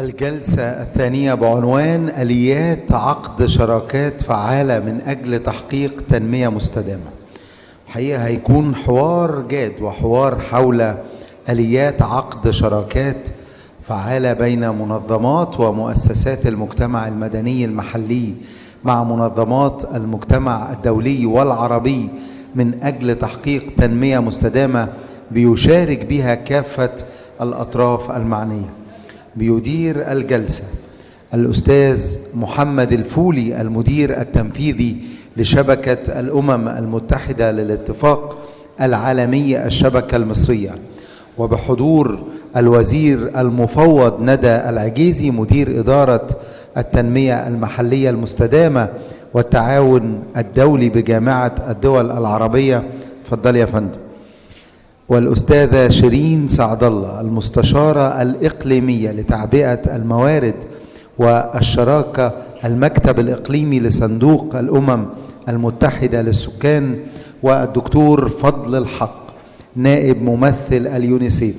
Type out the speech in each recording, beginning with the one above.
الجلسة الثانية بعنوان آليات عقد شراكات فعالة من أجل تحقيق تنمية مستدامة. الحقيقة هيكون حوار جاد وحوار حول آليات عقد شراكات فعالة بين منظمات ومؤسسات المجتمع المدني المحلي مع منظمات المجتمع الدولي والعربي من أجل تحقيق تنمية مستدامة بيشارك بها كافة الأطراف المعنية. بيدير الجلسة الأستاذ محمد الفولي المدير التنفيذي لشبكة الأمم المتحدة للاتفاق العالمي الشبكة المصرية، وبحضور الوزير المفوض ندى العجيزي مدير إدارة التنمية المحلية المستدامة والتعاون الدولي بجامعة الدول العربية. تفضل يا فندم. والأستاذة شيرين الله المستشارة الإقليمية لتعبئة الموارد والشراكة المكتب الإقليمي لصندوق الأمم المتحدة للسكان، والدكتور فضل الحق نائب ممثل اليونيسف.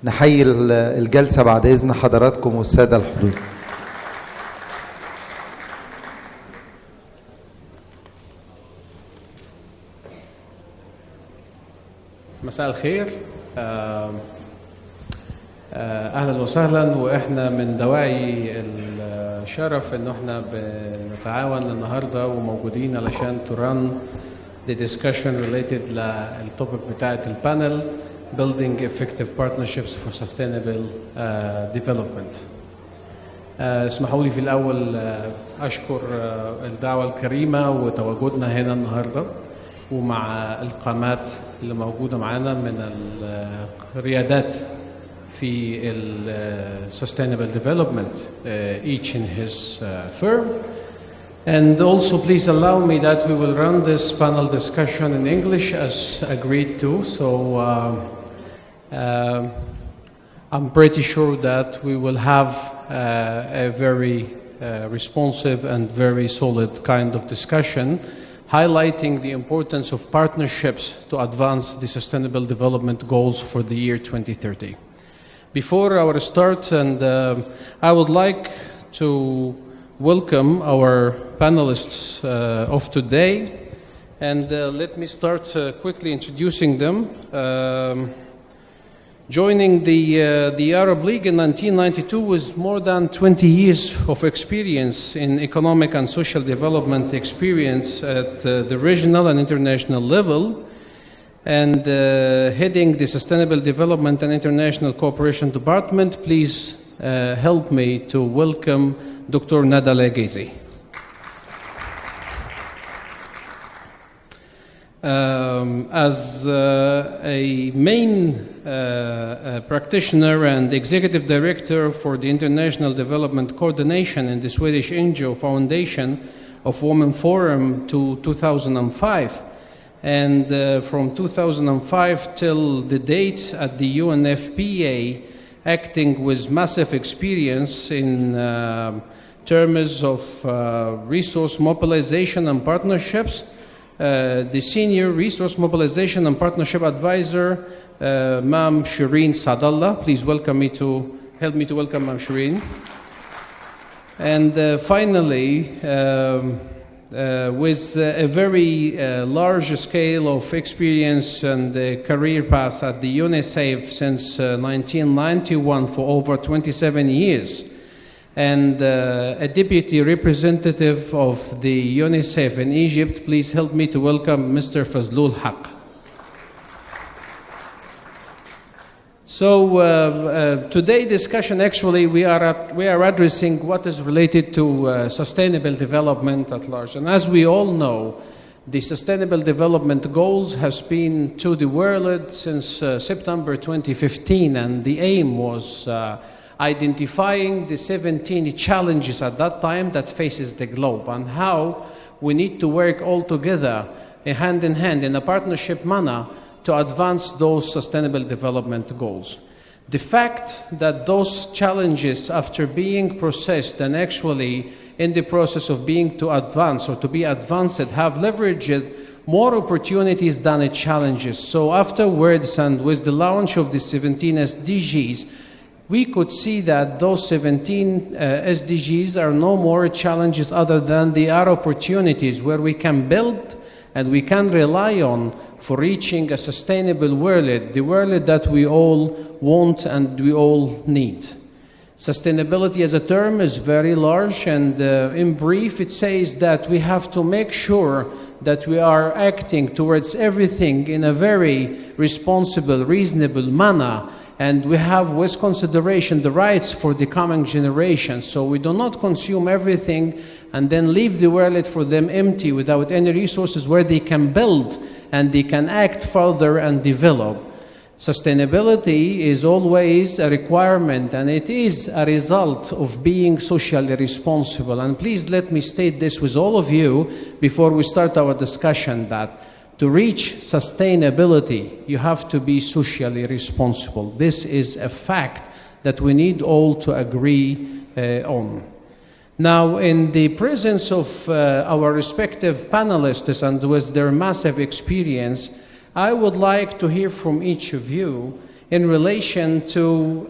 نحيي الجلسة بعد إذن حضراتكم والسادة الحضور. مساء الخير، اهلا وسهلا. واحنا من دواعي الشرف ان احنا بنتعاون النهارده وموجودين علشان تران the discussion related للتوبيك بتاعه البانل building effective partnerships for sustainable development. اسمحوا لي في الاول اشكر الدعوه الكريمه وتواجدنا هنا النهارده ومع القامات اللي موجودة معانا من الريادات في sustainable development, each in his firm. And also please allow me that we will run this panel discussion in English as agreed to. So I'm pretty sure that we will have a very responsive and very solid kind of discussion, highlighting the importance of partnerships to advance the Sustainable Development Goals for the year 2030. Before our start, and I would like to welcome our panelists of today, and let me start quickly introducing them. Joining the Arab League in 1992 with more than 20 years of experience in economic and social development experience at the regional and international level, and heading the Sustainable Development and International Cooperation Department, please help me to welcome Dr. Nada al-Aghizi. As a main practitioner and executive director for the International Development Coordination in the Swedish NGO Foundation of Women Forum to 2005, and from 2005 till the date at the UNFPA, acting with massive experience in terms of resource mobilization and partnerships, the Senior Resource Mobilization and Partnership Advisor, Ma'am Shireen Sadallah. Please help me to welcome Ma'am Shireen. And finally, with a very large scale of experience and career path at the UNICEF since 1991 for over 27 years, and a deputy representative of the UNICEF in Egypt, please help me to welcome Mr. Fazlul Haq. So today's discussion, actually, we are addressing what is related to sustainable development at large. And as we all know, the Sustainable Development Goals has been to the world since September 2015, and the aim was identifying the 17 challenges at that time that faces the globe and how we need to work all together, hand in hand, in a partnership manner to advance those sustainable development goals. The fact that those challenges, after being processed and actually in the process of being to advance or to be advanced, have leveraged more opportunities than challenges. So afterwards, and with the launch of the 17 SDGs, we could see that those 17 SDGs are no more challenges other than they are opportunities where we can build and we can rely on for reaching a sustainable world, the world that we all want and we all need. Sustainability as a term is very large, and in brief it says that we have to make sure that we are acting towards everything in a very responsible, reasonable manner, and we have with consideration the rights for the coming generations. So we do not consume everything and then leave the world for them empty without any resources where they can build and they can act further and develop. Sustainability is always a requirement, and it is a result of being socially responsible. And please let me state this with all of you before we start our discussion, that to reach sustainability, you have to be socially responsible. This is a fact that we need all to agree on. Now, in the presence of our respective panelists and with their massive experience, I would like to hear from each of you in relation to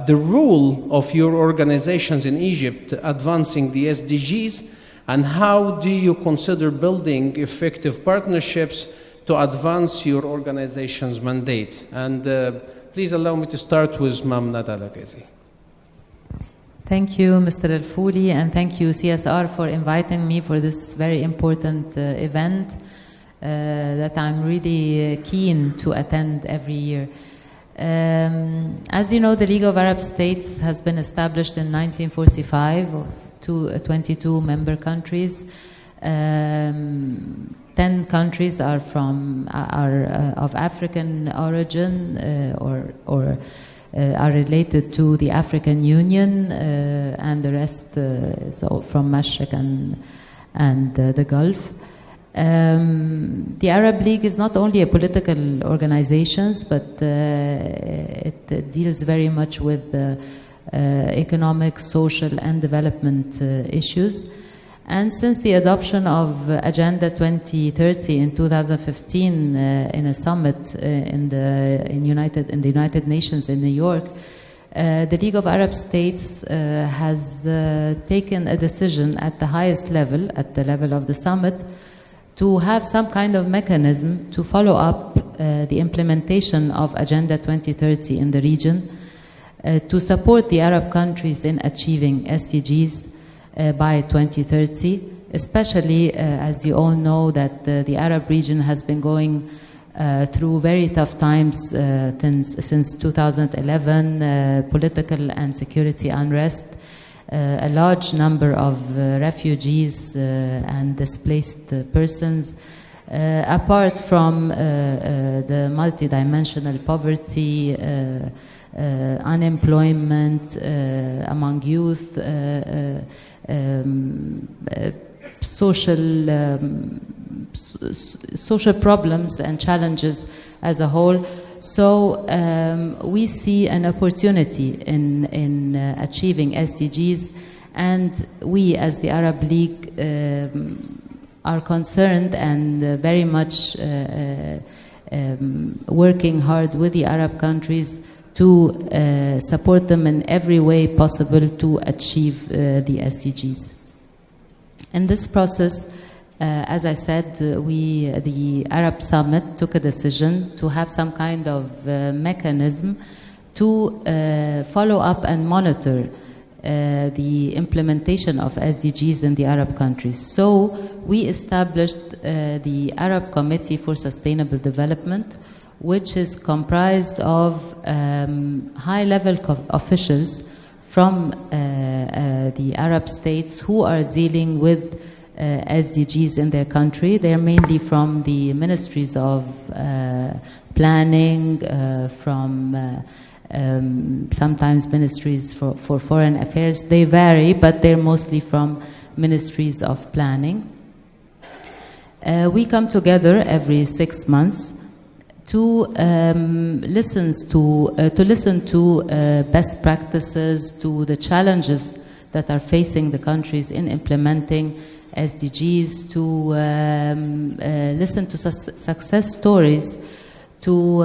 the role of your organizations in Egypt advancing the SDGs, and how do you consider building effective partnerships to advance your organization's mandate. And please allow me to start with Ma'am Al-Aghizi. Thank you, Mr. Al-Foli, and thank you, CSR, for inviting me for this very important event that I'm really keen to attend every year. As you know, the League of Arab States has been established in 1945 to 22 member countries. 10 countries are of African origin or are related to the African Union, and the rest so from Mashriq and the Gulf. The Arab League is not only a political organization, but it deals very much with economic, social, and development issues. And since the adoption of Agenda 2030 in 2015 in a summit in the United Nations in New York, the League of Arab States has taken a decision at the highest level, at the level of the summit, to have some kind of mechanism to follow up the implementation of Agenda 2030 in the region, to support the Arab countries in achieving SDGs by 2030, especially as you all know that the Arab region has been going through very tough times since 2011, political and security unrest, a large number of refugees and displaced persons, apart from the multidimensional poverty, unemployment among youth, social problems and challenges as a whole. So we see an opportunity in achieving SDGs, and we as the Arab League are concerned and very much working hard with the Arab countries to support them in every way possible to achieve the SDGs. In this process, as I said, the Arab Summit took a decision to have some kind of mechanism to follow up and monitor the implementation of SDGs in the Arab countries. So we established the Arab Committee for Sustainable Development, which is comprised of high-level officials from the Arab states who are dealing with SDGs in their country. They're mainly from the ministries of planning, from sometimes ministries for foreign affairs. They vary, but they're mostly from ministries of planning. We come together every 6 months to listen to best practices, to the challenges that are facing the countries in implementing SDGs, to listen to success stories, to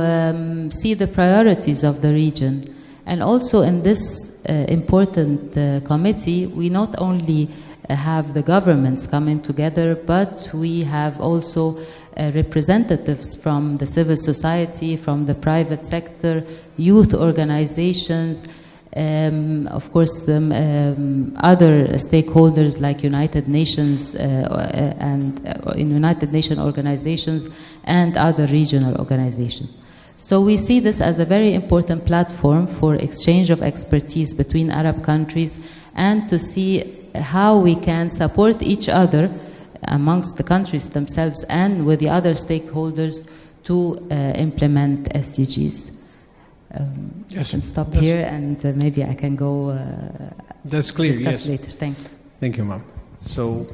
see the priorities of the region, And also in this important committee, we not only have the governments coming together, but we have also representatives from the civil society, from the private sector, youth organizations, of course, other stakeholders like United Nations and United Nations organizations and other regional organizations. So we see this as a very important platform for exchange of expertise between Arab countries and to see how we can support each other amongst the countries themselves and with the other stakeholders to implement SDGs. Yes, I can stop here and maybe I can go that's clear, discuss yes. later. Thank you. Thank you, ma'am. So,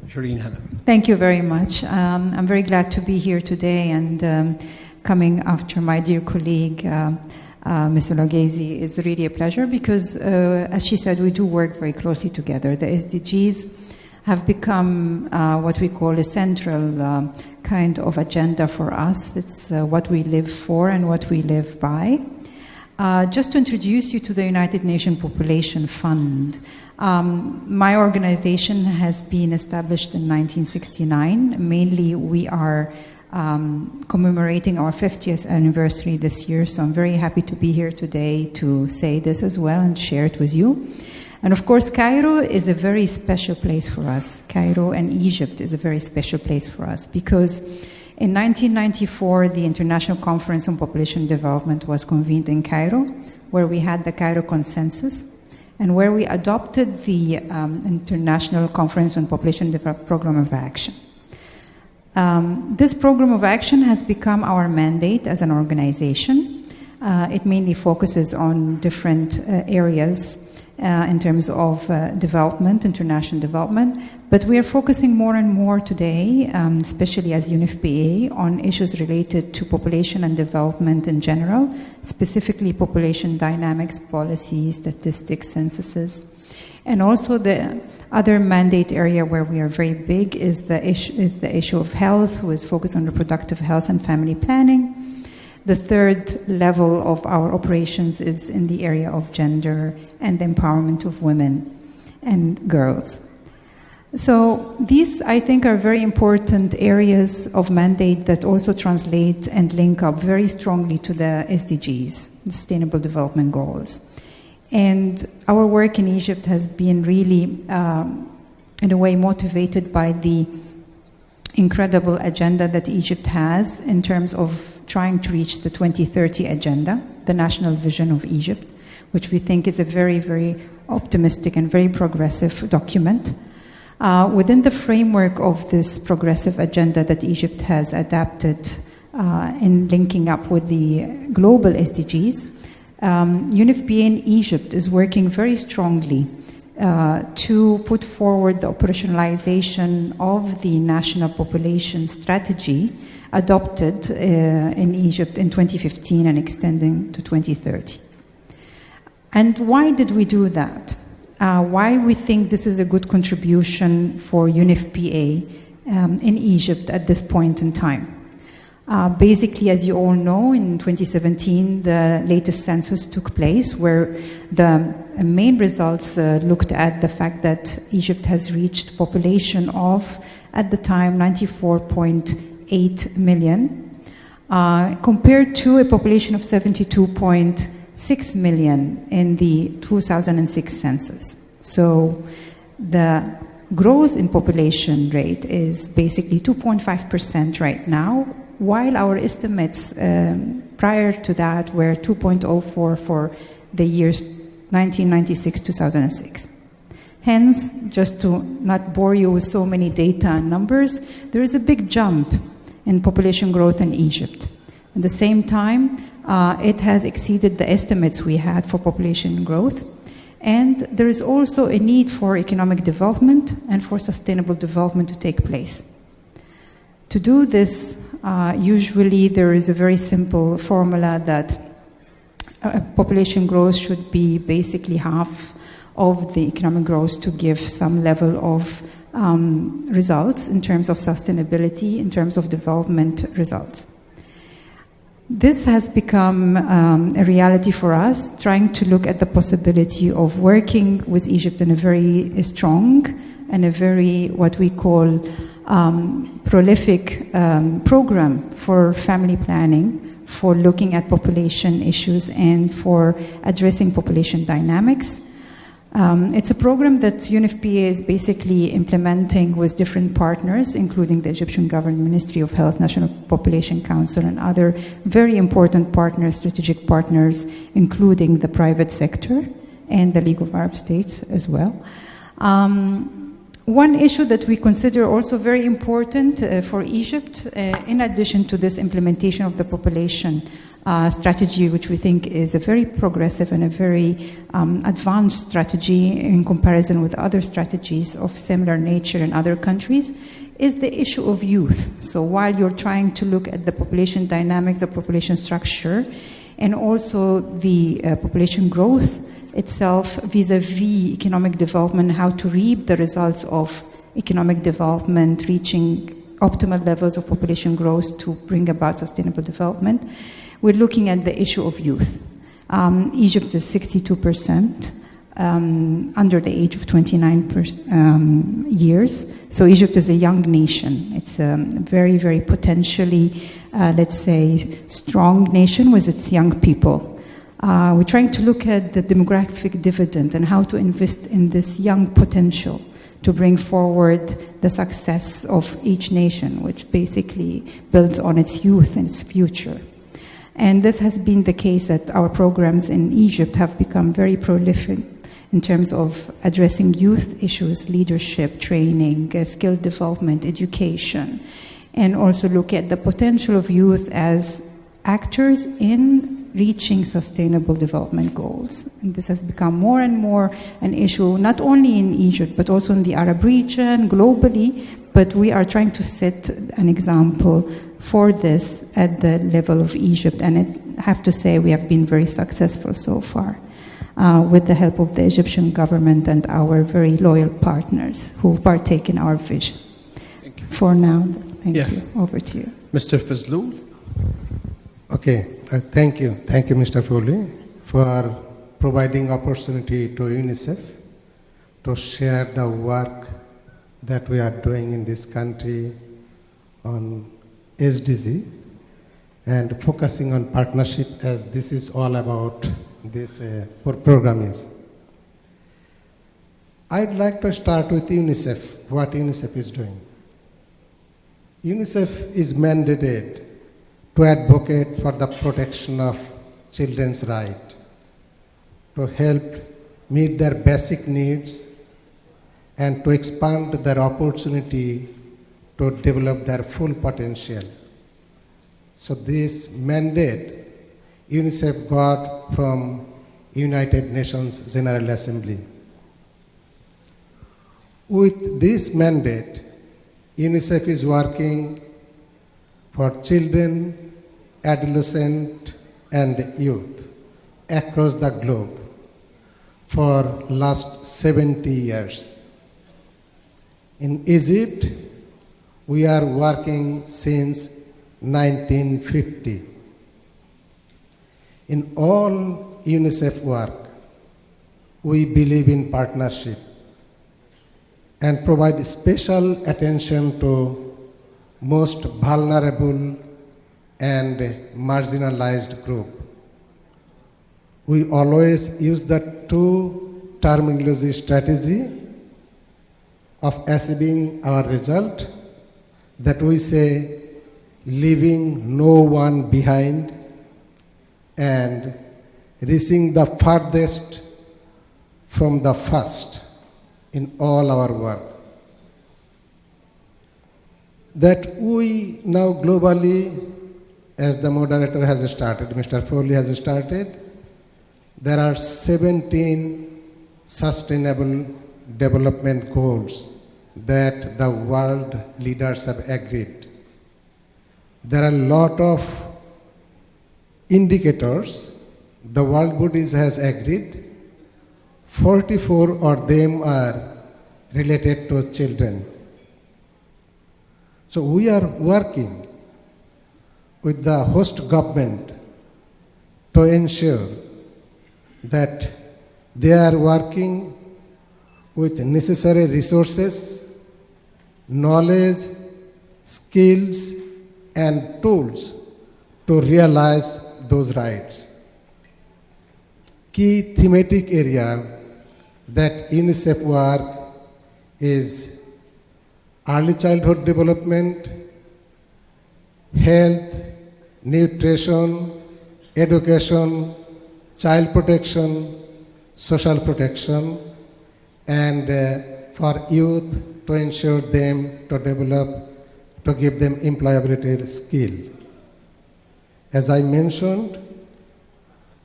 Shireen Hannah. Thank you very much. I'm very glad to be here today and coming after my dear colleague, Ms. العجيزي, is really a pleasure because, as she said, we do work very closely together. The SDGs have become what we call a central kind of agenda for us. It's what we live for and what we live by. Just to introduce you to the United Nations Population Fund, my organization has been established in 1969. Mainly, we are commemorating our 50th anniversary this year, so I'm very happy to be here today to say this as well and share it with you. And of course, Cairo is a very special place for us. Cairo and Egypt is a very special place for us because in 1994, the International Conference on Population Development was convened in Cairo, where we had the Cairo Consensus, and where we adopted the International Conference on Population Development Program of Action. This program of action has become our mandate as an organization. It mainly focuses on different areas in terms of development, international development, but we are focusing more and more today, especially as UNFPA, on issues related to population and development in general, specifically population dynamics, policies, statistics, censuses. And also the other mandate area where we are very big is the issue of health, who is focused on reproductive health and family planning. The third level of our operations is in the area of gender and the empowerment of women and girls. So these, I think, are very important areas of mandate that also translate and link up very strongly to the SDGs, the Sustainable Development Goals. And our work in Egypt has been really, in a way, motivated by the incredible agenda that Egypt has in terms of trying to reach the 2030 agenda, the national vision of Egypt, which we think is a very, very optimistic and very progressive document. Within the framework of this progressive agenda that Egypt has adapted in linking up with the global SDGs, UNFPA in Egypt is working very strongly to put forward the operationalization of the national population strategy adopted in Egypt in 2015 and extending to 2030. And why did we do that? Why we think this is a good contribution for UNFPA in Egypt at this point in time? Basically, as you all know, in 2017, the latest census took place where the main results looked at the fact that Egypt has reached population of, at the time, 94.8 million, compared to a population of 72.6 million in the 2006 census. So the growth in population rate is basically 2.5% right now, while our estimates prior to that were 2.04 for the years 1996-2006. Hence, just to not bore you with so many data and numbers, there is a big jump in population growth in Egypt. At the same time, it has exceeded the estimates we had for population growth. And there is also a need for economic development and for sustainable development to take place. To do this, usually there is a very simple formula that population growth should be basically half of the economic growth to give some level of results in terms of sustainability, in terms of development results. This has become a reality for us, trying to look at the possibility of working with Egypt in a very strong and a very, what we call, prolific program for family planning, for looking at population issues and for addressing population dynamics. It's a program that UNFPA is basically implementing with different partners, including the Egyptian government, Ministry of Health, National Population Council, and other very important partners, strategic partners, including the private sector and the League of Arab States as well. One issue that we consider also very important for Egypt, in addition to this implementation of the population strategy, which we think is a very progressive and a very advanced strategy in comparison with other strategies of similar nature in other countries, is the issue of youth. So while you're trying to look at the population dynamics, the population structure, and also the population growth itself vis-a-vis economic development, how to reap the results of economic development, reaching optimal levels of population growth to bring about sustainable development, we're looking at the issue of youth. Egypt is 62% under the age of 29 years. So Egypt is a young nation. It's a very, very potentially, let's say, strong nation with its young people. We're trying to look at the demographic dividend and how to invest in this young potential to bring forward the success of each nation, which basically builds on its youth and its future. And this has been the case that our programs in Egypt have become very prolific in terms of addressing youth issues, leadership, training, skill development, education, and also look at the potential of youth as actors in reaching sustainable development goals. And this has become more and more an issue, not only in Egypt, but also in the Arab region, globally, but we are trying to set an example for this at the level of Egypt. And I have to say we have been very successful so far with the help of the Egyptian government and our very loyal partners who partake in our vision. Thank you. For now, thank Yes. you. Over to you. Mr. Fazlul? Okay, thank you, Mr. Foley, for providing opportunity to UNICEF to share the work that we are doing in this country on SDG and focusing on partnership, as this is all about this program is. I'd like to start with UNICEF, what UNICEF is doing. UNICEF is mandated to advocate for the protection of children's rights, to help meet their basic needs, and to expand their opportunity to develop their full potential. So this mandate UNICEF got from United Nations General Assembly. With this mandate, UNICEF is working for children, adolescents, and youth across the globe for last 70 years. In Egypt, we are working since 1950. In all UNICEF work, we believe in partnership and provide special attention to most vulnerable and marginalized group. We always use the two terminology strategy of achieving our result, that we say leaving no one behind and reaching the farthest from the first in all our work. That we now globally, as the moderator has started, Mr. Foley has started, there are 17 sustainable development goals that the world leaders have agreed. There are a lot of indicators the world bodies has agreed. 44 of them are related to children. So we are working with the host government to ensure that they are working with necessary resources, knowledge, skills, and tools to realize those rights. Key thematic area that UNICEF work is early childhood development, health, nutrition, education, child protection, social protection, and for youth to ensure them to develop, to give them employability skill. As I mentioned,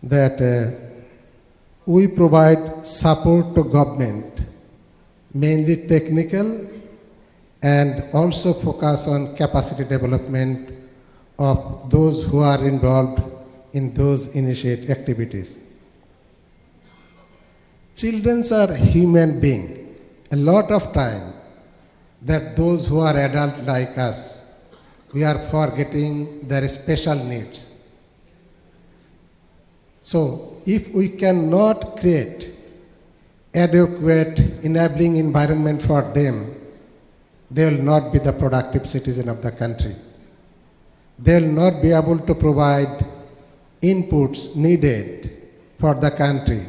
that we provide support to government, mainly technical, and also focus on capacity development of those who are involved in those initiate activities. Children are human beings. A lot of time that those who are adult like us, we are forgetting their special needs. So if we cannot create adequate enabling environment for them, they will not be the productive citizen of the country. They will not be able to provide inputs needed for the country.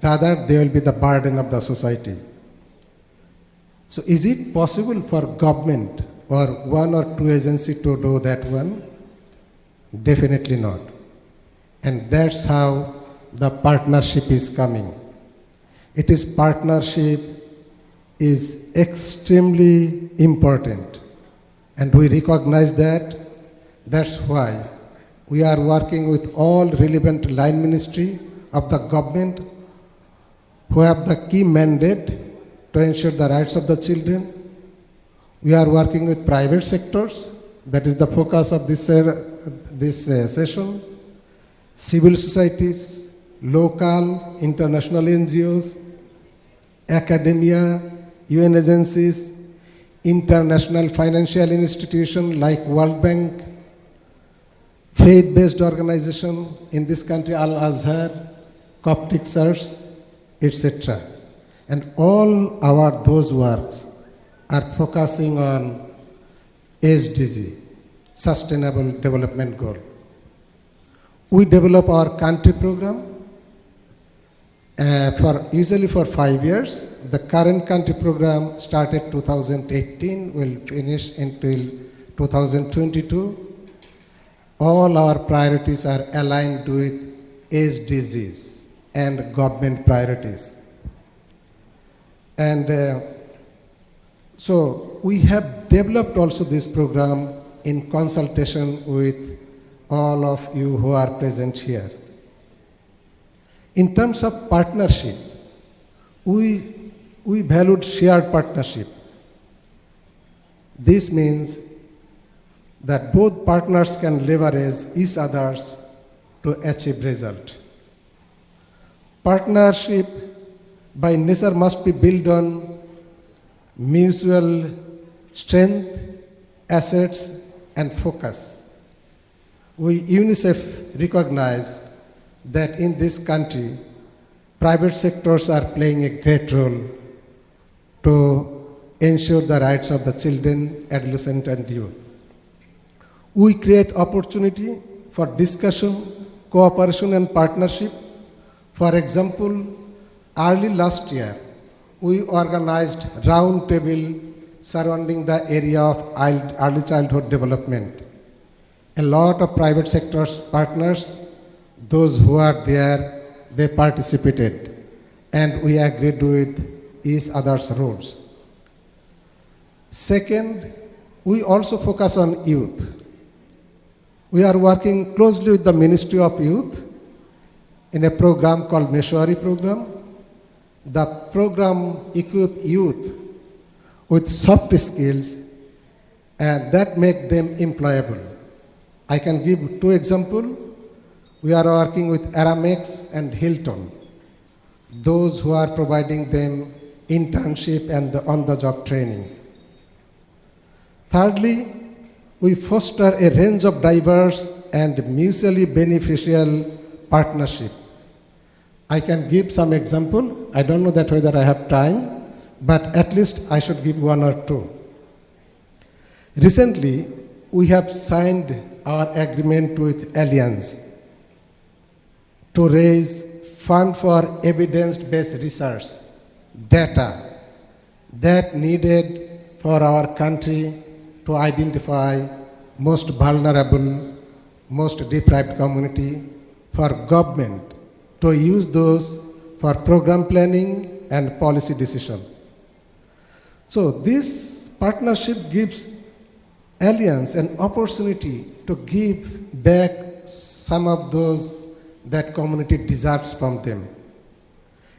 Rather, they will be the burden of the society. So is it possible for government or one or two agencies to do that one? Definitely not. And that's how the partnership is coming. It is partnership is extremely important. And we recognize that. That's why we are working with all relevant line ministry of the government who have the key mandate to ensure the rights of the children. We are working with private sectors. That is the focus of this session. Civil societies, local, international NGOs, academia, UN agencies, international financial institutions like World Bank, faith-based organization in this country, Al-Azhar, Coptic Church, etc. And all those works are focusing on SDG, Sustainable Development Goal. We develop our country program usually for 5 years. The current country program started 2018, will finish until 2022. All our priorities are aligned with SDGs and government priorities. And so we have developed also this program in consultation with all of you who are present here. In terms of partnership, we valued shared partnership. This means that both partners can leverage each others to achieve result. Partnership by nature must be built on mutual strength, assets, and focus. We UNICEF recognize that in this country, private sectors are playing a great role to ensure the rights of the children, adolescents, and youth. We create opportunity for discussion, cooperation, and partnership. For example, early last year, we organized round table surrounding the area of early childhood development. A lot of private sector partners, those who are there, they participated, and we agreed with each other's roles. Second, we also focus on youth. We are working closely with the Ministry of Youth in a program called Meshwari program. The program equips youth with soft skills and that make them employable. I can give 2 examples. We are working with Aramex and Hilton, those who are providing them internship and on-the-job training. Thirdly, We foster a range of diverse and mutually beneficial partnership. I can give some example. I don't know that whether I have time, but at least I should give one or two. Recently, we have signed our agreement with Alliance to raise fund for evidence-based research, data that needed for our country to identify most vulnerable, most deprived community, for government to use those for program planning and policy decision. So this partnership gives Alliance an opportunity to give back some of those that community deserves from them.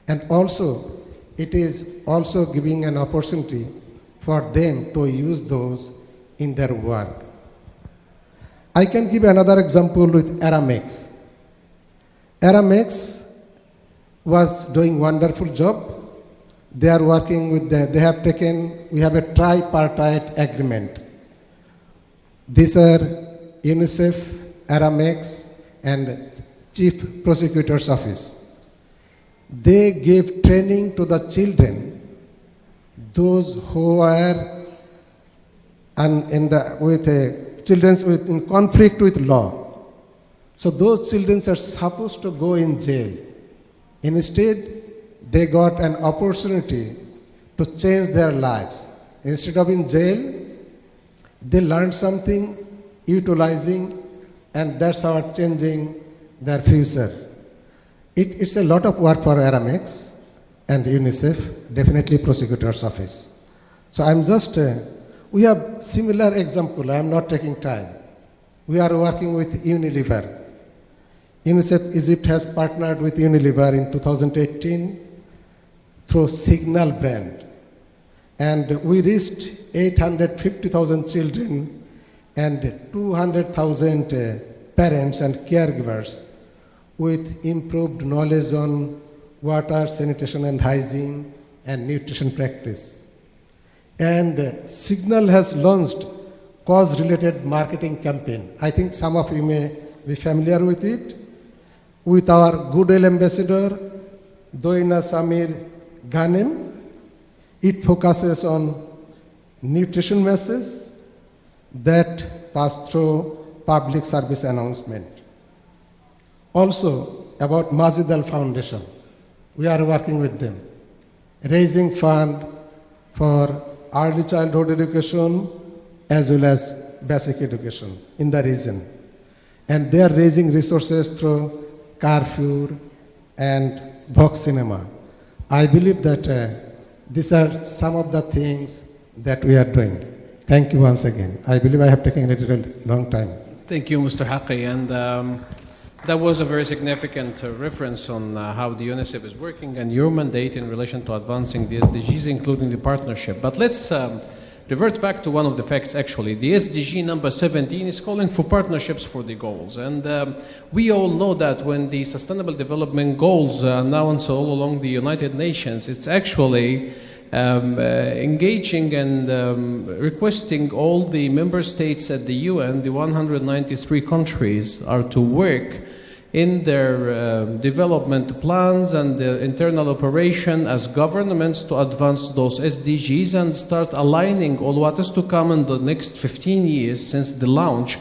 And also, it is also giving an opportunity for them to use those in their work. I can give another example with Aramex. Aramex was doing wonderful job. They are working with we have a tripartite agreement. These are UNICEF, Aramex, and Chief Prosecutor's Office. They gave training to the children, those who are in conflict with law. So those children are supposed to go in jail. Instead, they got an opportunity to change their lives. Instead of in jail, they learned something, utilizing, and that's how changing their future. It's a lot of work for Aramex and UNICEF, definitely Prosecutor's Office. So I'm just, we have similar example, I'm not taking time. We are working with Unilever. UNICEF Egypt has partnered with Unilever in 2018 through Signal brand. And we reached 850,000 children and 200,000 parents and caregivers with improved knowledge on water, sanitation and hygiene and nutrition practice. And Signal has launched cause-related marketing campaign. I think some of you may be familiar with it. With our Goodwill Ambassador, Doina Samir Ghanem, it focuses on nutrition messages that pass through public service announcement. Also, about Majid Al Foundation, we are working with them, raising fund for early childhood education as well as basic education in the region. And they are raising resources through Carrefour and Vox Cinema. I believe that these are some of the things that we are doing. Thank you once again. I believe I have taken a little long time. Thank you, Mr. Haqqi. And that was a very significant reference on how the UNICEF is working and your mandate in relation to advancing the SDGs, including the partnership. But let's revert back to one of the facts, actually. The SDG number 17 is calling for partnerships for the goals. And we all know that when the Sustainable Development Goals are announced all along the United Nations, it's actually engaging and requesting all the member states at the UN, the 193 countries, are to work in their development plans and the internal operation as governments to advance those SDGs and start aligning all what is to come in the next 15 years since the launch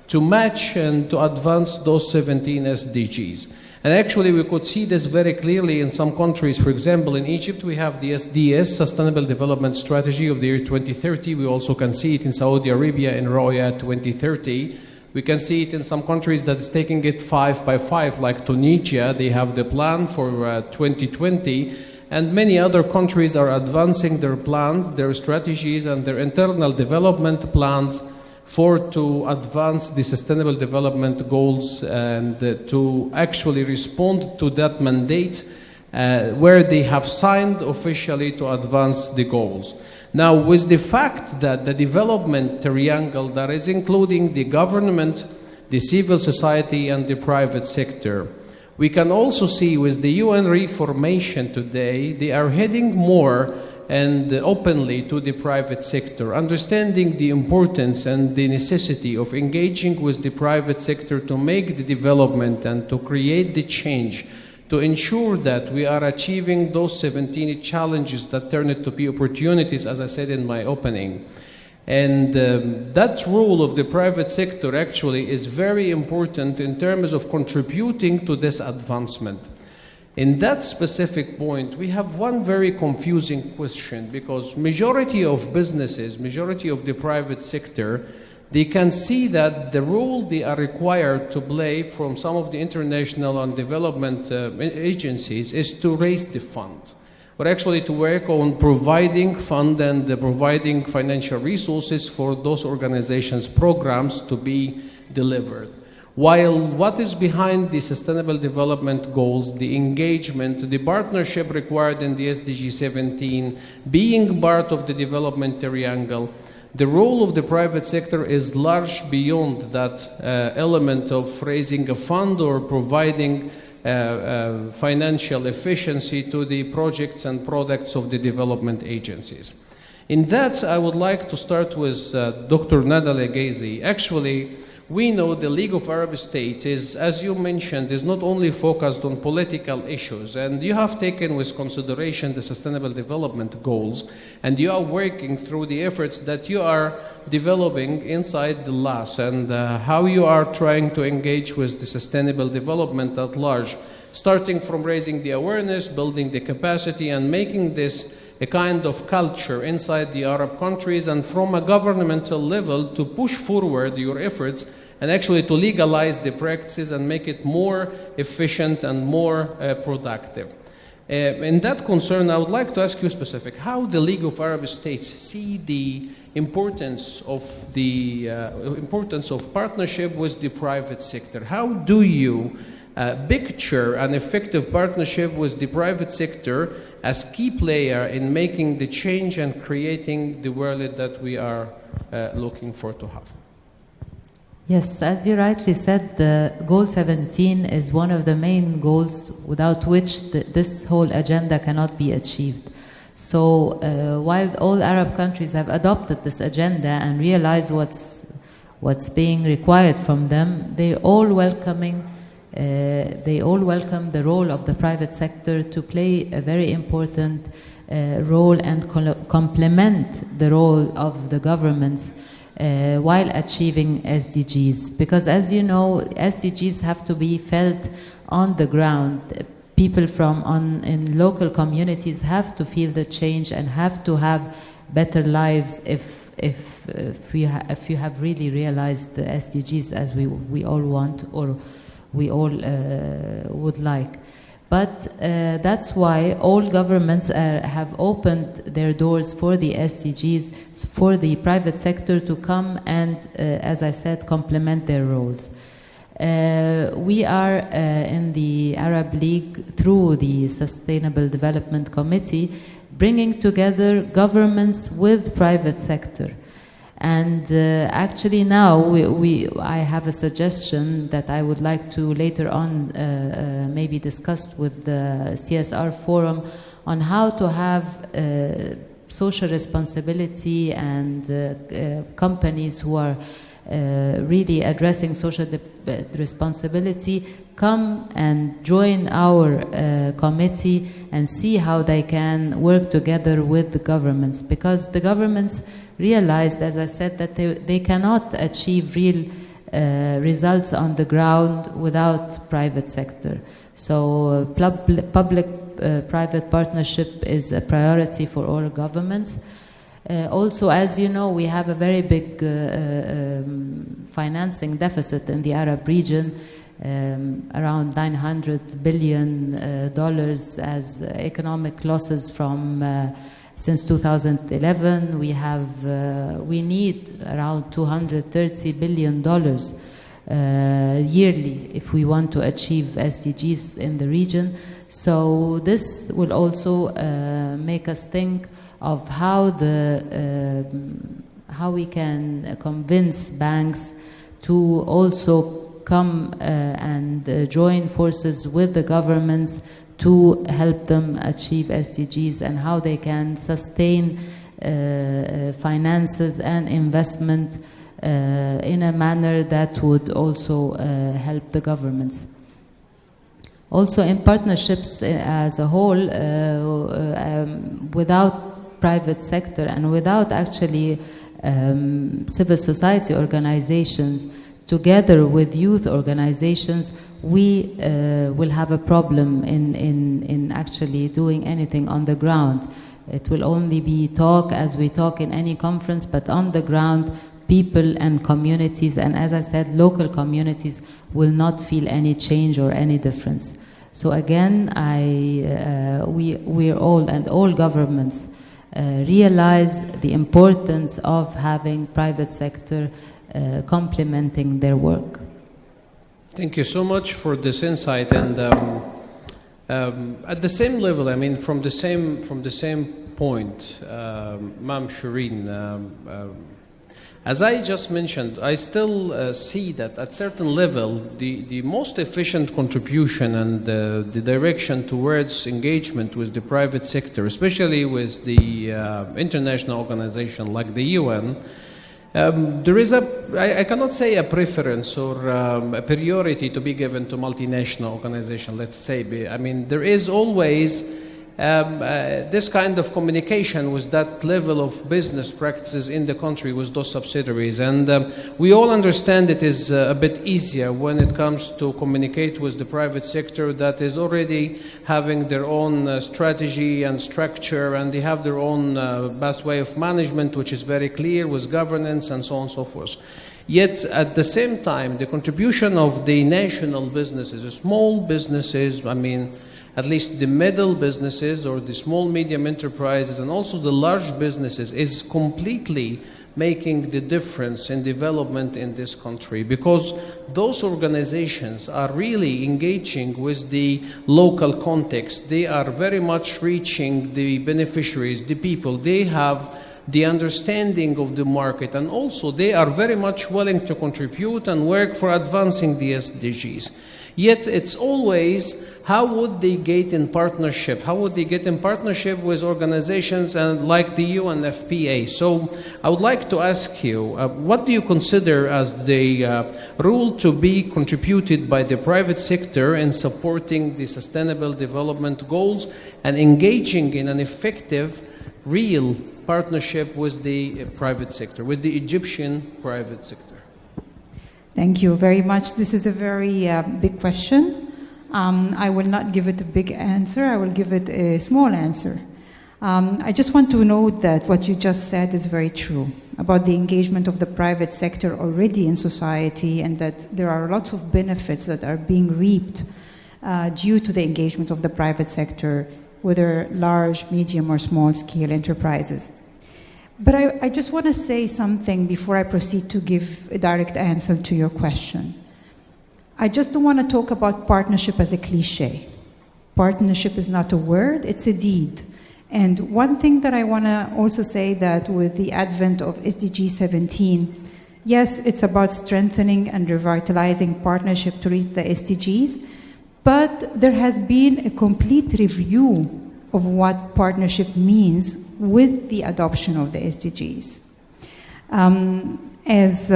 to match and to advance those 17 SDGs. And actually we could see this very clearly in some countries. For example, in Egypt we have the SDS, Sustainable Development Strategy of the year 2030. We also can see it in Saudi Arabia in Roya 2030. We can see it in some countries that is taking it 5 by 5, like Tunisia. They have the plan for 2020, and many other countries are advancing their plans, their strategies, and their internal development plans to advance the Sustainable Development Goals and to actually respond to that mandate where they have signed officially to advance the goals. Now, with the fact that the development triangle that is including the government, the civil society, and the private sector, we can also see with the UN reformation today, they are heading more and openly to the private sector, understanding the importance and the necessity of engaging with the private sector to make the development and to create the change, to ensure that we are achieving those 17 challenges that turn it to be opportunities, as I said in my opening. And that role of the private sector actually is very important in terms of contributing to this advancement. In that specific point, we have one very confusing question, because majority of businesses, majority of the private sector, they can see that the role they are required to play from some of the international and development agencies is to raise the fund, or actually to work on providing fund and providing financial resources for those organizations' programs to be delivered. While what is behind the Sustainable Development Goals, the engagement, the partnership required in the SDG 17, being part of the development triangle, the role of the private sector is large beyond that element of raising a fund or providing financial efficiency to the projects and products of the development agencies. In that, I would like to start with Dr. Nada Al-Aghizi. Actually, we know the League of Arab States is, as you mentioned, is not only focused on political issues, and you have taken with consideration the Sustainable Development Goals, and you are working through the efforts that you are developing inside the LAS, and how you are trying to engage with the sustainable development at large, starting from raising the awareness, building the capacity, and making this a kind of culture inside the Arab countries, and from a governmental level to push forward your efforts and actually to legalize the practices and make it more efficient and more productive. In that concern, I would like to ask you specific, how the League of Arab States see the importance of partnership with the private sector. How do you picture an effective partnership with the private sector as key player in making the change and creating the world that we are looking for to have? Yes, as you rightly said, the Goal 17 is one of the main goals without which this whole agenda cannot be achieved. So while all Arab countries have adopted this agenda and realize what's being required from them, they all welcome the role of the private sector to play a very important role and complement the role of the governments while achieving SDGs. Because as you know, SDGs have to be felt on the ground. People in local communities have to feel the change and have to have better lives if you have really realized the SDGs as we all want or we all would like. But that's why all governments have opened their doors for the SDGs, for the private sector to come and, as I said, complement their roles. We are in the Arab League, through the Sustainable Development Committee, bringing together governments with private sector. And actually now I have a suggestion that I would like to later on maybe discuss with the CSR forum on how to have social responsibility and companies who are really addressing social responsibility come and join our committee and see how they can work together with the governments, because the governments realized, as I said, that they cannot achieve real results on the ground without private sector. So public-private partnership is a priority for all governments. Also, as you know, we have a very big financing deficit in the Arab region, around $900 billion as economic losses from since 2011. We need around $230 billion yearly if we want to achieve SDGs in the region. So this will also make us think of how we can convince banks to also come and join forces with the governments to help them achieve SDGs and how they can sustain finances and investment in a manner that would also help the governments. Also in partnerships as a whole, without private sector and without actually civil society organizations, together with youth organizations, we will have a problem in actually doing anything on the ground. It will only be talk as we talk in any conference, but on the ground, people and communities, and as I said, local communities will not feel any change or any difference. So again, we're all, and all governments, realize the importance of having private sector complementing their work. Thank you so much for this insight. And at the same level, I mean, from the same point, Ma'am Shireen, as I just mentioned, I still see that at certain level, the most efficient contribution and the direction towards engagement with the private sector, especially with the international organization like the UN, there is I cannot say a preference or a priority to be given to multinational organization, let's say. I mean, there is always this kind of communication with that level of business practices in the country with those subsidiaries. And we all understand it is a bit easier when it comes to communicate with the private sector that is already having their own strategy and structure, and they have their own pathway of management, which is very clear with governance and so on and so forth. Yet, at the same time, the contribution of the national businesses, the small businesses, I mean, at least the middle businesses or the small medium enterprises and also the large businesses is completely making the difference in development in this country, because those organizations are really engaging with the local context. They are very much reaching the beneficiaries, the people. They have the understanding of the market, and also they are very much willing to contribute and work for advancing the SDGs. Yet it's always, how would they get in partnership? How would they get in partnership with organizations and like the UNFPA? So I would like to ask you, what do you consider as the role to be contributed by the private sector in supporting the sustainable development goals and engaging in an effective, real partnership with the private sector, with the Egyptian private sector? Thank you very much. This is a very big question. I will not give it a big answer. I will give it a small answer. I just want to note that what you just said is very true about the engagement of the private sector already in society, and that there are lots of benefits that are being reaped due to the engagement of the private sector, whether large, medium, or small-scale enterprises. But I just want to say something before I proceed to give a direct answer to your question. I just don't want to talk about partnership as a cliche. Partnership is not a word, it's a deed. And one thing that I want to also say, that with the advent of SDG 17, yes, it's about strengthening and revitalizing partnership to reach the SDGs, but there has been a complete review of what partnership means with the adoption of the SDGs. As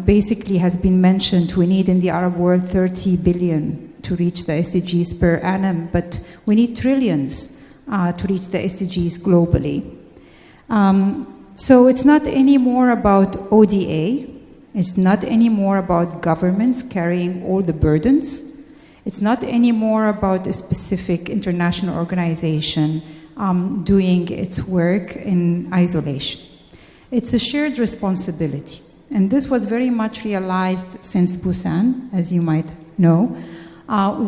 basically has been mentioned, we need in the Arab world 30 billion to reach the SDGs per annum, but we need trillions to reach the SDGs globally. So it's not anymore about ODA, it's not anymore about governments carrying all the burdens, it's not anymore about a specific international organization doing its work in isolation. It's a shared responsibility. And this was very much realized since Busan, as you might know,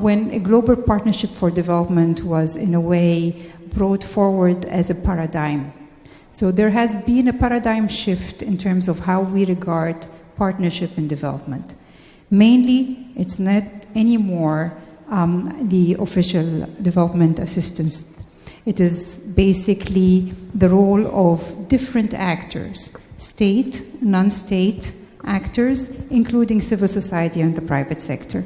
when a global partnership for development was in a way brought forward as a paradigm. So there has been a paradigm shift in terms of how we regard partnership in development. Mainly, it's not anymore the official development assistance. It is basically the role of different actors, state, non-state actors, including civil society and the private sector.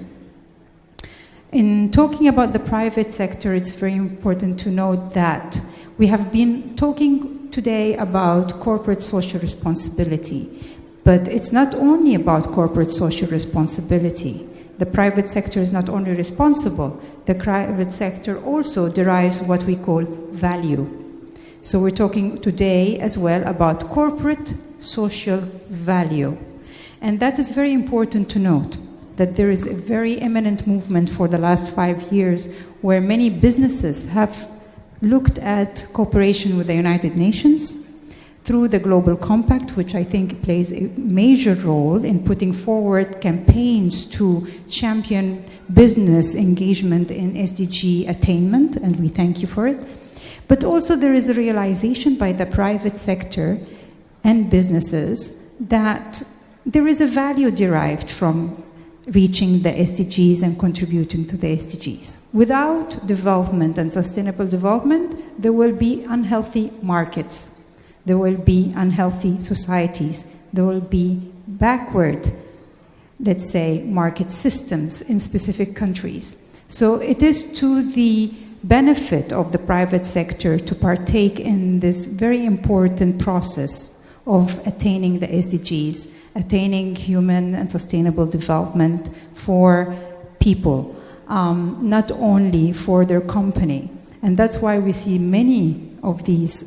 In talking about the private sector, it's very important to note that we have been talking today about corporate social responsibility, but it's not only about corporate social responsibility. The private sector is not only responsible, the private sector also derives what we call value. So we're talking today as well about corporate social value. And that is very important to note, that there is a very imminent movement for the last 5 years where many businesses have looked at cooperation with the United Nations through the Global Compact, which I think plays a major role in putting forward campaigns to champion business engagement in SDG attainment, and we thank you for it. But also there is a realization by the private sector and businesses that there is a value derived from reaching the SDGs and contributing to the SDGs. Without development and sustainable development, there will be unhealthy markets. There will be unhealthy societies. There will be backward, let's say, market systems in specific countries. So it is to the benefit of the private sector to partake in this very important process of attaining the SDGs, attaining human and sustainable development for people, not only for their company. And that's why we see many of these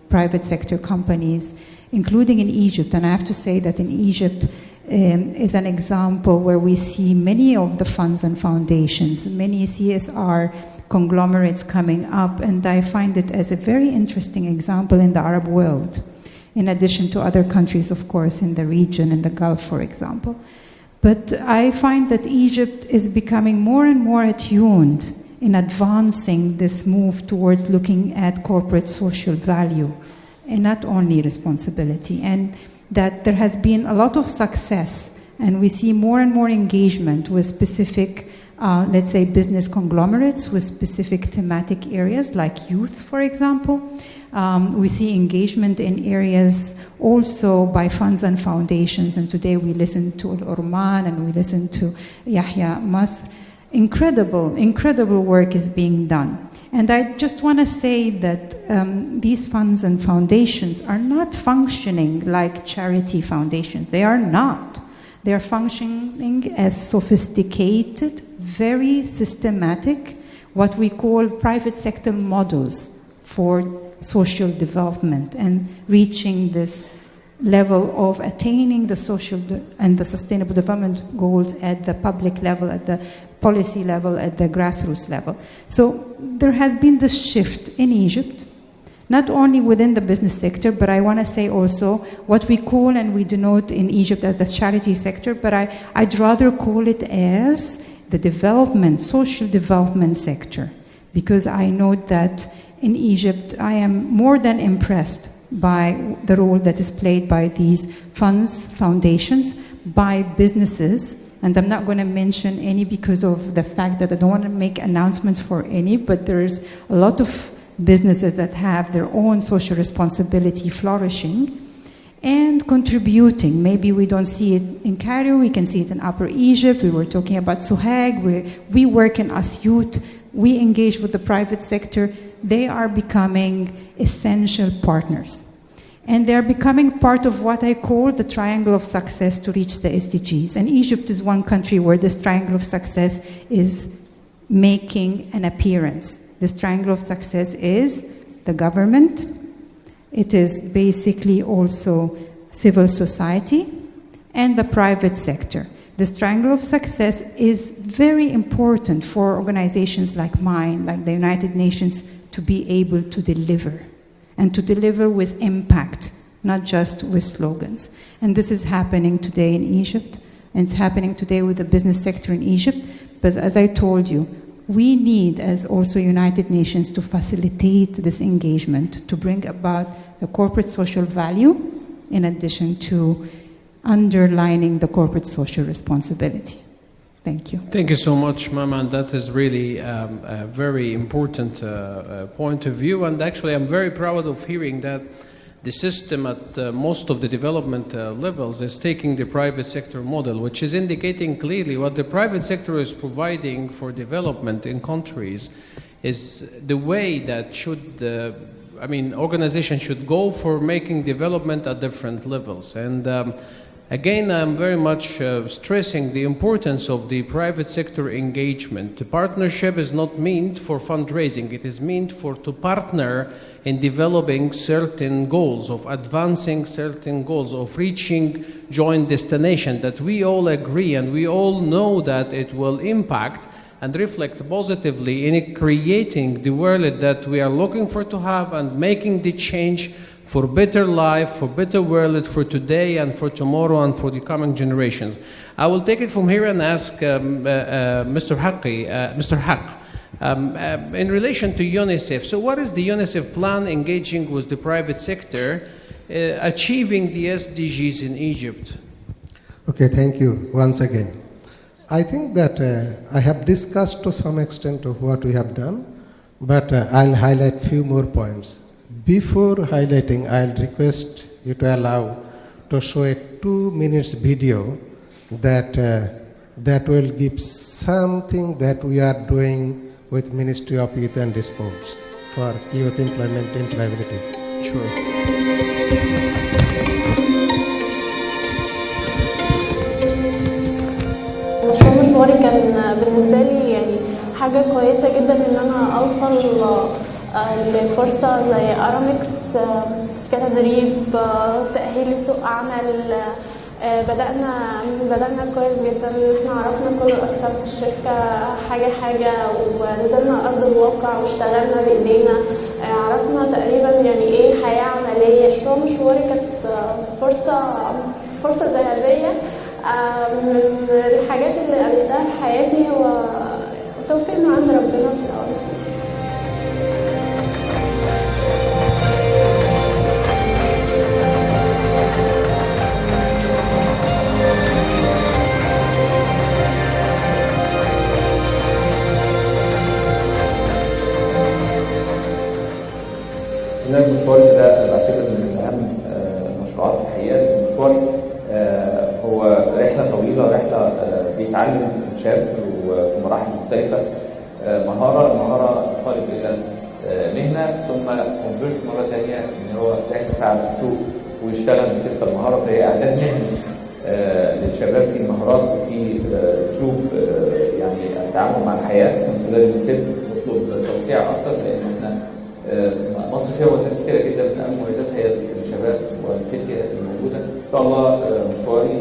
private sector companies, including in Egypt. And I have to say that in Egypt is an example where we see many of the funds and foundations, many CSR conglomerates coming up, and I find it as a very interesting example in the Arab world, in addition to other countries, of course, in the region, in the Gulf, for example. But I find that Egypt is becoming more and more attuned in advancing this move towards looking at corporate social value and not only responsibility, and that there has been a lot of success, and we see more and more engagement with specific let's say business conglomerates with specific thematic areas like youth, for example. We see engagement in areas also by funds and foundations, and today we listen to Al-Urman and we listen to Yahya Masr. Incredible work is being done. And I just want to say that these funds and foundations are not functioning like charity foundations. They are not. They are functioning as sophisticated, very systematic, what we call private sector models for social development and reaching this level of attaining the social and the sustainable development goals at the public level, at the policy level, at the grassroots level. So there has been this shift in Egypt, not only within the business sector, but I want to say also what we call and we denote in Egypt as the charity sector, but I'd rather call it as the development, social development sector, because I know that in Egypt I am more than impressed by the role that is played by these funds, foundations, by businesses, and I'm not going to mention any because of the fact that I don't want to make announcements for any, but there's a lot of businesses that have their own social responsibility flourishing and contributing. Maybe we don't see it in Cairo, we can see it in Upper Egypt. We were talking about Suhag, we work in Asyut, we engage with the private sector. They are becoming essential partners. And they're becoming part of what I call the triangle of success to reach the SDGs. And Egypt is one country where this triangle of success is making an appearance. This triangle of success is the government, it is basically also civil society, and the private sector. This triangle of success is very important for organizations like mine, like the United Nations, to be able to deliver, and to deliver with impact, not just with slogans. And this is happening today in Egypt, and it's happening today with the business sector in Egypt. But as I told you, we need, as also United Nations, to facilitate this engagement, to bring about the corporate social value, in addition to underlining the corporate social responsibility. Thank you. Thank you so much, Mama. And that is really a very important point of view. And actually, I'm very proud of hearing that the system at most of the development levels is taking the private sector model, which is indicating clearly what the private sector is providing for development in countries is the way that organizations should go for making development at different levels. And again, I'm very much stressing the importance of the private sector engagement. The partnership is not meant for fundraising. It is meant to partner in developing certain goals, of advancing certain goals, of reaching joint destination that we all agree and we all know that it will impact and reflect positively in creating the world that we are looking for to have and making the change for better life, for better world, for today and for tomorrow and for the coming generations. I will take it from here and ask Mr. Haq, in relation to UNICEF. So what is the UNICEF plan engaging with the private sector, achieving the SDGs in Egypt? Okay, thank you once again. I think that I have discussed to some extent of what we have done, but I'll highlight few more points. Before highlighting, I'll request you to allow to show a 2 minutes video that will give something that we are doing with Ministry of Youth and Sports for youth employment and employability. Sure. مشواري كان بالنسبة لي يعني حاجة كويسة جدا إن أنا أوصل لفرصة زي أرامكس كتدريب تأهيل لسوق عمل. بدأنا كويس جدا. احنا عرفنا كل الأقسام في الشركة حاجة ونزلنا أرض الواقع واشتغلنا بإيدينا. عرفنا تقريبا يعني إيه حياة عملية. مشواري كانت فرصة ذهبية. من الحاجات اللي قابلتها في حياتي هو توفيق من عند ربنا في الأول. المشوار ده بعتبر من اهم المشروعات في الحقيقه. المشوار هو رحله طويله، رحله بيتعلم الشاب وفي مراحل مختلفه مهاره طالب الى مهنه ثم كونفيرت مره ثانيه ان هو يتفاعل في السوق ويشتغل بتلك المهاره. فهي اعداد مهني للشباب في المهارات وفي اسلوب يعني التعامل مع الحياه. من خلال اليونيسف نطلب توسيع اكثر لان احنا مصر فيها وسائل كثيره جدا. من اهم مميزاتها هي الشباب والفتيه الموجوده. ان شاء الله مشواري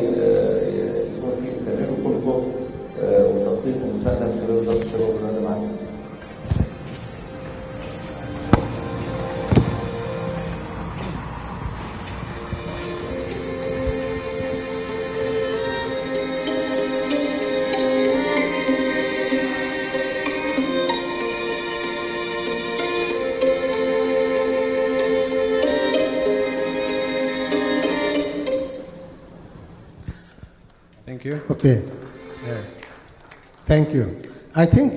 يكون فيه استمرار وكل جهد وتدقيق ومساعده من خلال وزاره الشباب والرياضه مع الناس. Okay, thank you. I think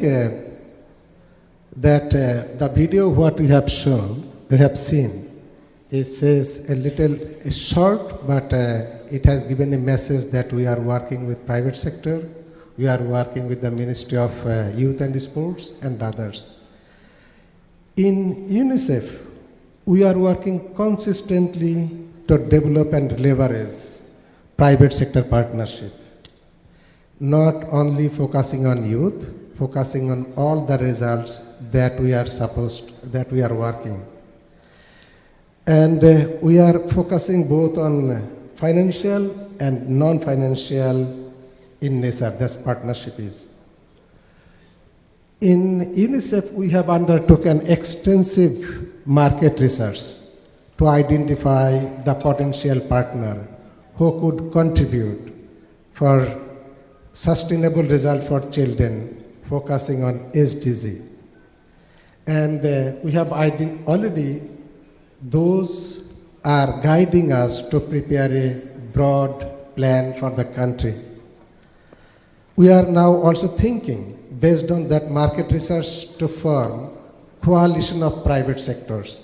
that the video what we have seen, it says a short, but it has given a message that we are working with private sector, we are working with the Ministry of Youth and Sports and others. In UNICEF, we are working consistently to develop and leverage private sector partnership. Not only focusing on youth, focusing on all the results that we are working. And we are focusing both on financial and non-financial in nature, this partnership is. In UNICEF, we have undertaken extensive market research to identify the potential partner who could contribute for sustainable result for children, focusing on SDG. And we have already, those are guiding us to prepare a broad plan for the country. We are now also thinking, based on that market research, to form coalition of private sectors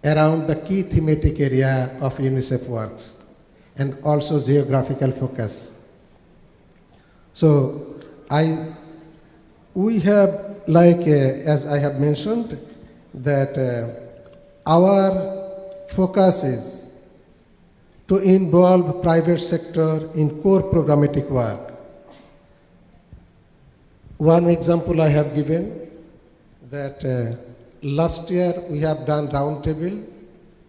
around the key thematic area of UNICEF works and also geographical focus. So we have, as I have mentioned, that our focus is to involve private sector in core programmatic work. One example I have given that last year we have done roundtable.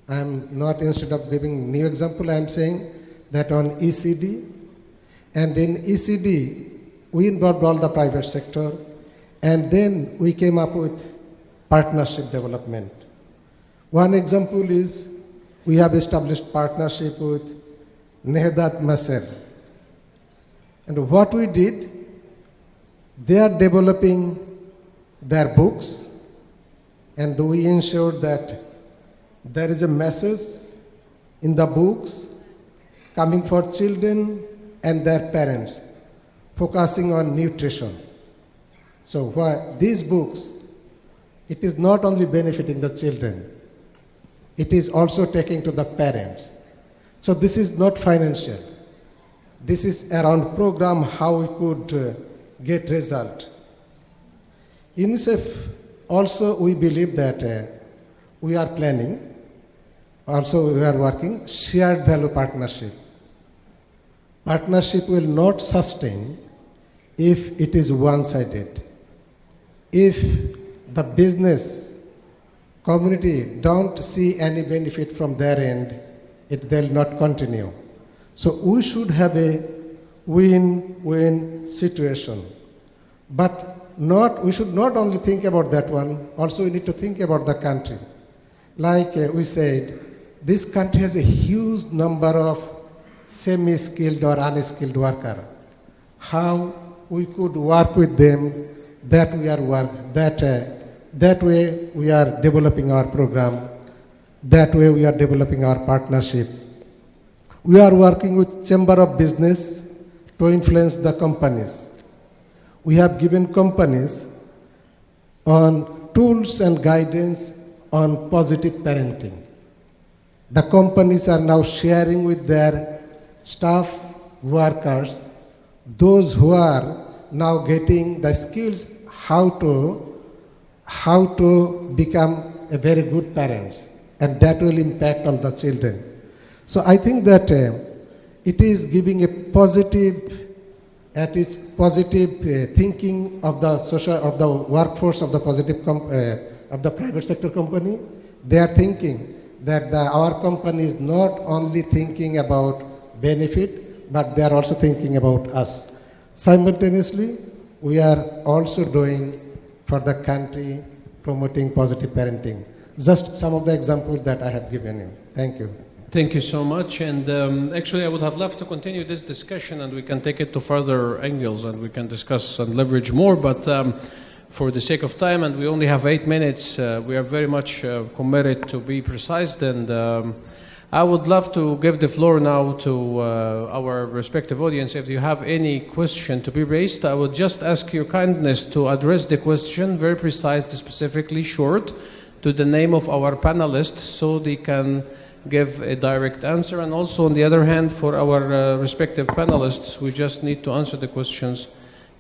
I'm not, instead of giving new example, I'm saying that on ECD, and in ECD we involved all the private sector, and then we came up with partnership development. One example is we have established partnership with Nehdat Masr. And what we did, they are developing their books, and we ensured that there is a message in the books coming for children and their parents, focusing on nutrition. So these books, it is not only benefiting the children, it is also taking to the parents. So this is not financial. This is around program how we could get result. UNICEF also, we believe that we are planning, also we are working shared value partnership. Partnership will not sustain if it is one-sided. If the business community don't see any benefit from their end, they'll not continue. So we should have a win-win situation. But we should not only think about that one, also we need to think about the country. Like we said, this country has a huge number of semi-skilled or unskilled workers. How we could work with them, that way we are developing our program, that way we are developing our partnership. We are working with Chamber of Business to influence the companies. We have given companies on tools and guidance on positive parenting. The companies are now sharing with their staff, workers, those who are now getting the skills how to become a very good parents, and that will impact on the children. So I think that it is giving a positive thinking of the workforce of the of the private sector company. They are thinking that our company is not only thinking about benefit, but they are also thinking about us. Simultaneously, we are also doing for the country promoting positive parenting. Just some of the examples that I have given you. Thank you. Thank you so much. And actually, I would have loved to continue this discussion, and we can take it to further angles, and we can discuss and leverage more. But for the sake of time, and we only have 8 minutes, we are very much committed to be precise. And I would love to give the floor now to our respective audience. If you have any question to be raised, I would just ask your kindness to address the question very precise, specifically short, to the name of our panelists, so they can give a direct answer. And also, on the other hand, for our respective panelists, we just need to answer the questions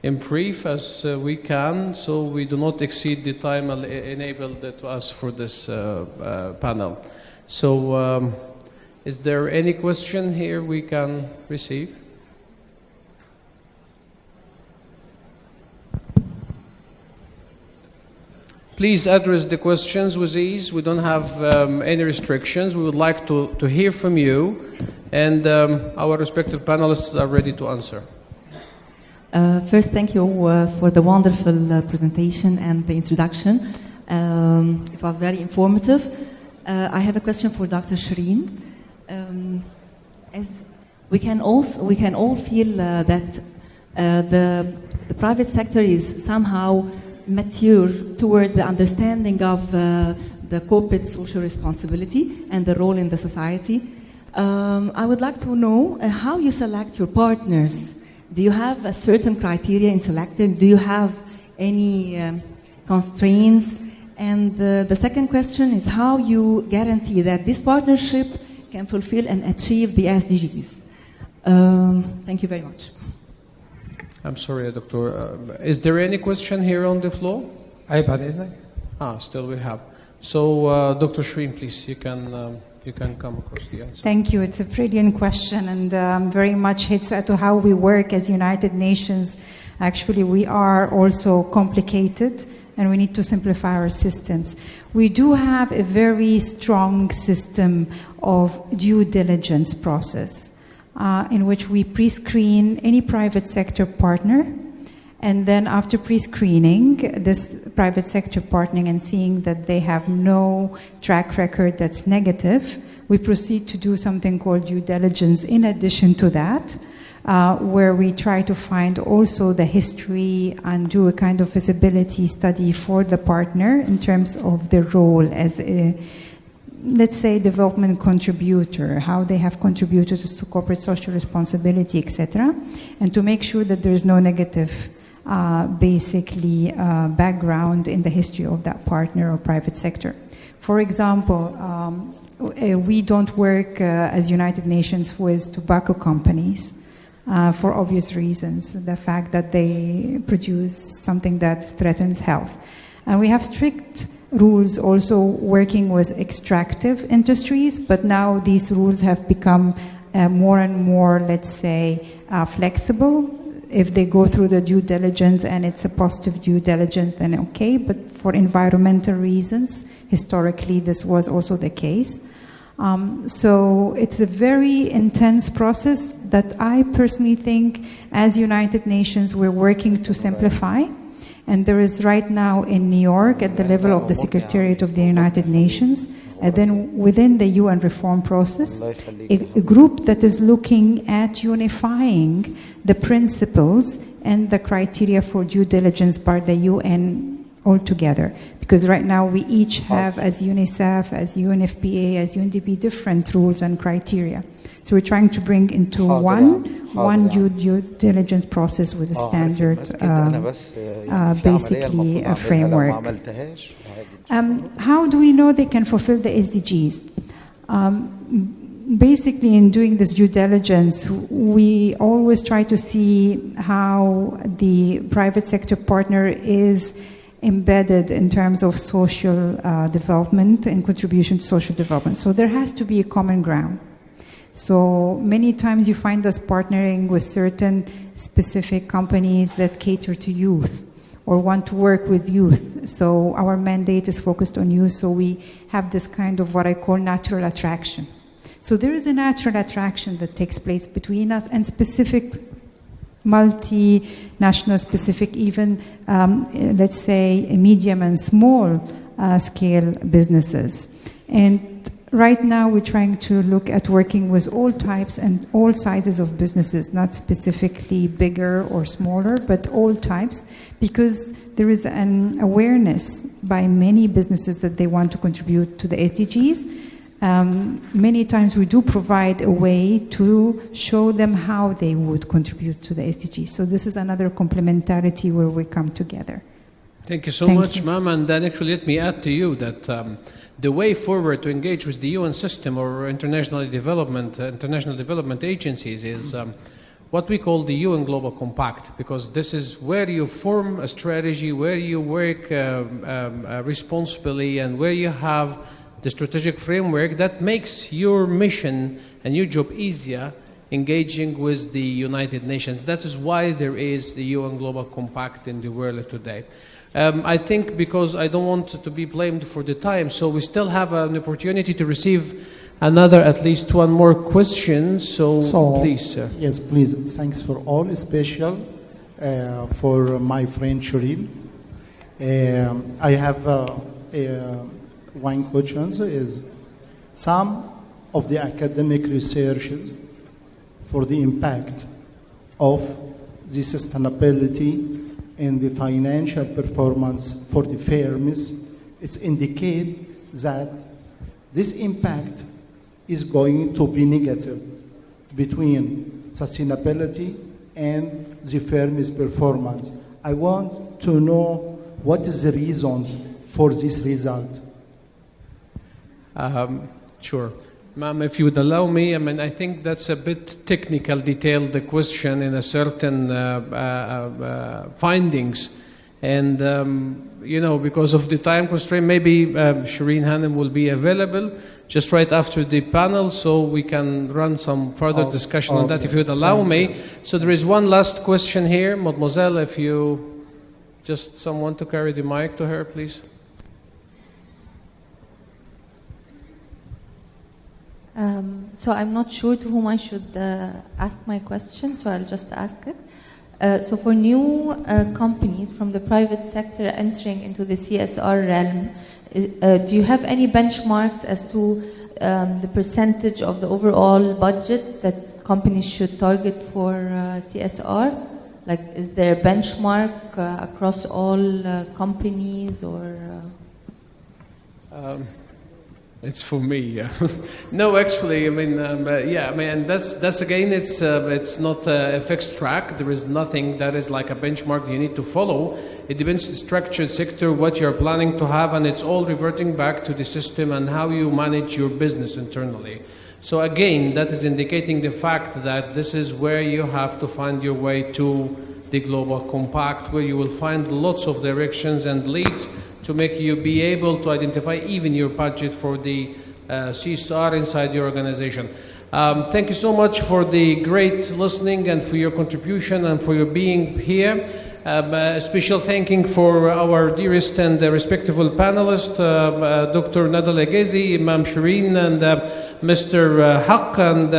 in brief as we can, so we do not exceed the time enabled to us for this panel. So, is there any question here we can receive? Please address the questions with ease. We don't have any restrictions. We would like to hear from you, and our respective panelists are ready to answer. First, thank you for the wonderful presentation and the introduction. It was very informative. I have a question for Dr. Shireen. As we can all feel that the private sector is somehow mature towards the understanding of the corporate social responsibility and the role in the society. I would like to know how you select your partners. Do you have a certain criteria in selecting? Do you have any constraints? And the second question is how you guarantee that this partnership can fulfill and achieve the SDGs. Thank you very much. I'm sorry, Doctor. Is there any question here on the floor? بعد إذنك. Still we have. So, Dr. Shireen, please, you can come across the answer. Thank you. It's a brilliant question and very much hits at how we work as United Nations. Actually, we are also complicated and we need to simplify our systems. We do have a very strong system of due diligence process in which we pre-screen any private sector partner. And then after pre-screening, this private sector partnering and seeing that they have no track record that's negative, we proceed to do something called due diligence in addition to that, where we try to find also the history and do a kind of visibility study for the partner in terms of their role as a, let's say, development contributor, how they have contributed to corporate social responsibility, etc., and to make sure that there is no negative background in the history of that partner or private sector. For example, we don't work as United Nations with tobacco companies for obvious reasons, the fact that they produce something that threatens health. And we have strict rules also working with extractive industries, but now these rules have become more and more, let's say, flexible. If they go through the due diligence and it's a positive due diligence, then okay. But for environmental reasons, historically, this was also the case. So it's a very intense process that I personally think, as United Nations, we're working to simplify. And there is right now in New York, at the level of the Secretariat of the United Nations, and then within the UN reform process, a group that is looking at unifying the principles and the criteria for due diligence by the UN altogether. Because right now we each have, as UNICEF, as UNFPA, as UNDP, different rules and criteria. So we're trying to bring into one due diligence process with a standard, basically a framework. How do we know they can fulfill the SDGs? Basically, in doing this due diligence, we always try to see how the private sector partner is embedded in terms of social development and contribution to social development. So there has to be a common ground. So many times you find us partnering with certain specific companies that cater to youth or want to work with youth. So our mandate is focused on youth, so we have this kind of what I call natural attraction. So there is a natural attraction that takes place between us and specific multinational, specific even, let's say, medium and small scale businesses. And right now we're trying to look at working with all types and all sizes of businesses, not specifically bigger or smaller, but all types, because there is an awareness by many businesses that they want to contribute to the SDGs. Many times we do provide a way to show them how they would contribute to the SDGs. So this is another complementarity where we come together. Thank you so much, ma'am. And then actually let me add to you that the way forward to engage with the UN system or international development agencies is what we call the UN Global Compact, because this is where you form a strategy, where you work responsibly, and where you have the strategic framework that makes your mission and your job easier engaging with the United Nations. That is why there is the UN Global Compact in the world today. I think because I don't want to be blamed for the time, so we still have an opportunity to receive at least one more question. So please, sir. Yes, please. Thanks for all, especially for my friend Shireen. I have one question. Is some of the academic researches for the impact of the sustainability and the financial performance for the firms, it's indicate that this impact is going to be negative between sustainability and the firm's performance. I want to know what is the reasons for this result? Sure. Ma'am, if you would allow me, I mean, I think that's a bit technical, detailed question in a certain findings. And, you know, because of the time constraint, maybe Shireen Hanem will be available just right after the panel, so we can run some further discussion on that, if you would allow me. So there is one last question here. Mademoiselle, if you just someone to carry the mic to her, please. So I'm not sure to whom I should ask my question, so I'll just ask it. So for new companies from the private sector entering into the CSR realm, do you have any benchmarks as to the percentage of the overall budget that companies should target for CSR? Like, is there a benchmark across all companies, or? It's for me. No, actually, I mean, yeah, I mean, that's again, it's not a fixed track. There is nothing that is like a benchmark you need to follow. It depends on the structured sector, what you're planning to have, and it's all reverting back to the system and how you manage your business internally. So again, that is indicating the fact that this is where you have to find your way to the Global Compact, where you will find lots of directions and leads to make you be able to identify even your budget for the CSR inside your organization. Thank you so much for the great listening and for your contribution and for your being here. A special thanking for our dearest and respectable panelists, Dr. Nada Al-Aghazi, Imam Shireen, and Mr. Haq, and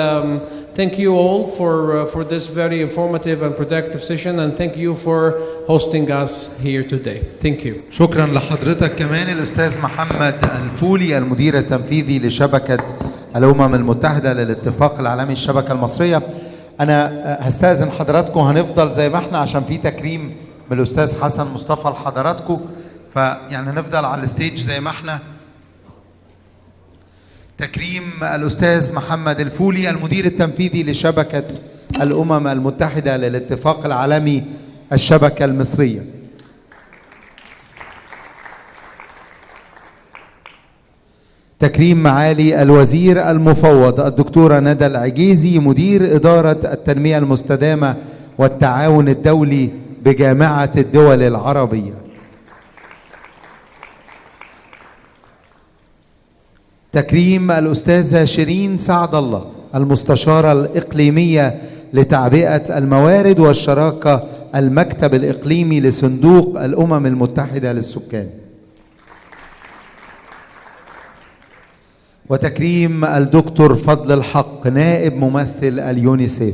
thank you all for this very informative and productive session, and thank you for hosting us here today. Thank you. شكرا لحضرتك كمان الأستاذ محمد الفولي المدير التنفيذي لشبكة الأمم المتحدة للاتفاق العالمي الشبكة المصرية. أنا هستأذن حضراتكم، هنفضل زي ما احنا عشان في تكريم من الأستاذ حسن مصطفى لحضراتكم، فيعني هنفضل على الستيج زي ما احنا. تكريم الأستاذ محمد الفولي المدير التنفيذي لشبكة الأمم المتحدة للاتفاق العالمي الشبكة المصرية. تكريم معالي الوزير المفوض الدكتورة ندى العجيزي مدير إدارة التنمية المستدامة والتعاون الدولي بجامعة الدول العربية. تكريم الأستاذة شيرين سعد الله المستشارة الإقليمية لتعبئة الموارد والشراكة المكتب الإقليمي لصندوق الأمم المتحدة للسكان. وتكريم الدكتور فضل الحق نائب ممثل اليونيسف.